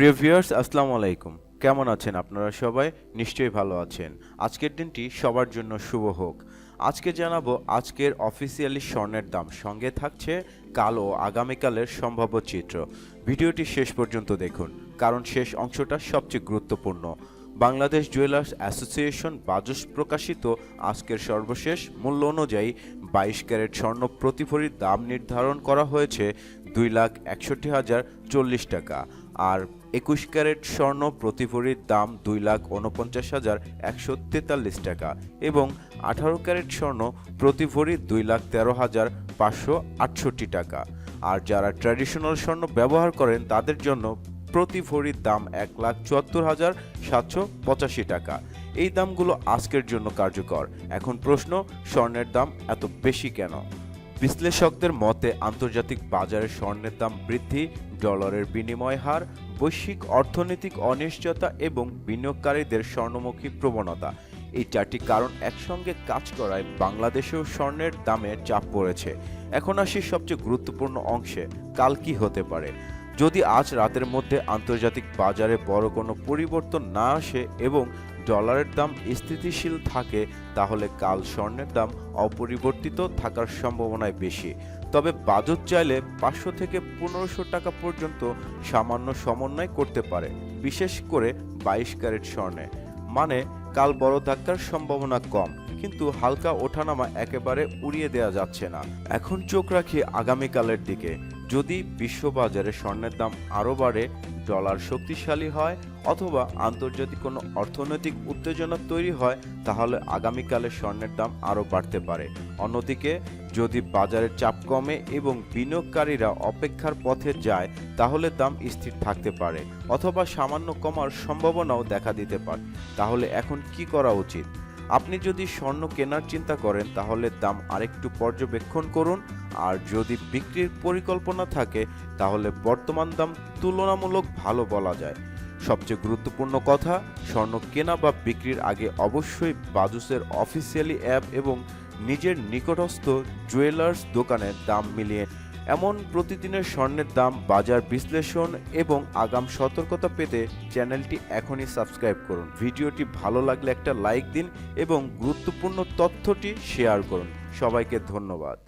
প্রিয় ভিউয়ার্স আসসালামু আলাইকুম। কেমন আছেন আপনারা সবাই? নিশ্চয়ই ভালো আছেন। আজকের দিনটি সবার জন্য শুভ হোক। আজকে জানাবো আজকের অফিসিয়ালি স্বর্ণের দাম, সঙ্গে থাকছে কাল ও আগামীকালের সম্ভাব্য চিত্র। ভিডিওটি শেষ পর্যন্ত দেখুন, কারণ শেষ অংশটা সবচেয়ে গুরুত্বপূর্ণ। বাংলাদেশ জুয়েলার্স অ্যাসোসিয়েশন বাজস প্রকাশিত আজকের সর্বশেষ মূল্য অনুযায়ী 22 ক্যারেট স্বর্ণ প্রতি ভরির দাম নির্ধারণ করা হয়েছে 2,61,040 টাকা, আর 21 ক্যারেট স্বর্ণ প্রতি ভরির দাম 2,49,143 টাকা এবং 18 ক্যারেট স্বর্ণ প্রতি ভরি 2,13,568 টাকা। আর যারা ট্র্যাডিশনাল স্বর্ণ ব্যবহার করেন তাদের জন্য প্রতি ভরির দাম 1,74,785 টাকা। এই দামগুলো আজকের জন্য কার্যকর। এখন প্রশ্ন, স্বর্ণের দাম এত বেশি কেন? বিশ্লেষকদের মতে আন্তর্জাতিক বাজারে স্বর্ণের দাম বৃদ্ধি, ডলারের বিনিময় হার, বৈশ্বিক অর্থনৈতিক অনিশ্চয়তা এবং বিনিয়োগকারীদের স্বর্ণমুখী প্রবণতা, এই চারটি কারণ একসঙ্গে কাজ করায় বাংলাদেশেও স্বর্ণের দামে চাপ পড়েছে। এখন আসি সবচেয়ে গুরুত্বপূর্ণ অংশে, কাল কি হতে পারে। যদি আজ রাতের মধ্যে আন্তর্জাতিক বাজারে বড় কোনো পরিবর্তন না আসে এবং ডলারের দাম স্থিতিশীল থাকে, তাহলে কাল স্বর্ণের দাম অপরিবর্তিত থাকার সম্ভাবনাই বেশি। তবে বাজেট চাইলে 500 থেকে 1500 টাকা পর্যন্ত সামান্য সমন্বয় করতে পারে, বিশেষ করে 22 ক্যারেট স্বর্ণে। মানে কাল বড় ধাক্কার সম্ভাবনা কম, কিন্তু হালকা ওঠানামা একেবারে উড়িয়ে দেওয়া যাচ্ছে না। এখন চোখ রাখি আগামীকালের দিকে। যদি বিশ্ববাজারে স্বর্ণের দাম আরও বাড়ে, ডলার শক্তিশালী হয় অথবা আন্তর্জাতিক কোনো অর্থনৈতিক উত্তেজনা তৈরি হয়, তাহলে আগামীকালে স্বর্ণের দাম আরও বাড়তে পারে। অন্যদিকে যদি বাজারের চাপ কমে এবং বিনিয়োগকারীরা অপেক্ষার পথে যায়, তাহলে দাম স্থির থাকতে পারে অথবা সামান্য কমার সম্ভাবনাও দেখা দিতে পারে। তাহলে এখন কি করা উচিত? আপনি যদি স্বর্ণ কেনার চিন্তা করেন, তাহলে দাম আরেকটু পর্যবেক্ষণ করুন। আর যদি বিক্রির পরিকল্পনা থাকে, তাহলে বর্তমান দাম তুলনামূলক ভালো বলা যায়। সবচেয়ে গুরুত্বপূর্ণ কথা, স্বর্ণ কেনা বা বিক্রির আগে অবশ্যই বাজুসের অফিসিয়ালি অ্যাপ এবং নিজের নিকটস্থ জুয়েলার্স দোকানের দাম মিলিয়ে। এমন প্রতিদিনের স্বর্ণের দাম, বাজার বিশ্লেষণ এবং আগাম সতর্কতা পেতে চ্যানেলটি এখনই সাবস্ক্রাইব করুন। ভিডিওটি ভালো লাগলে একটা লাইক দিন এবং গুরুত্বপূর্ণ তথ্যটি শেয়ার করুন। সবাইকে ধন্যবাদ।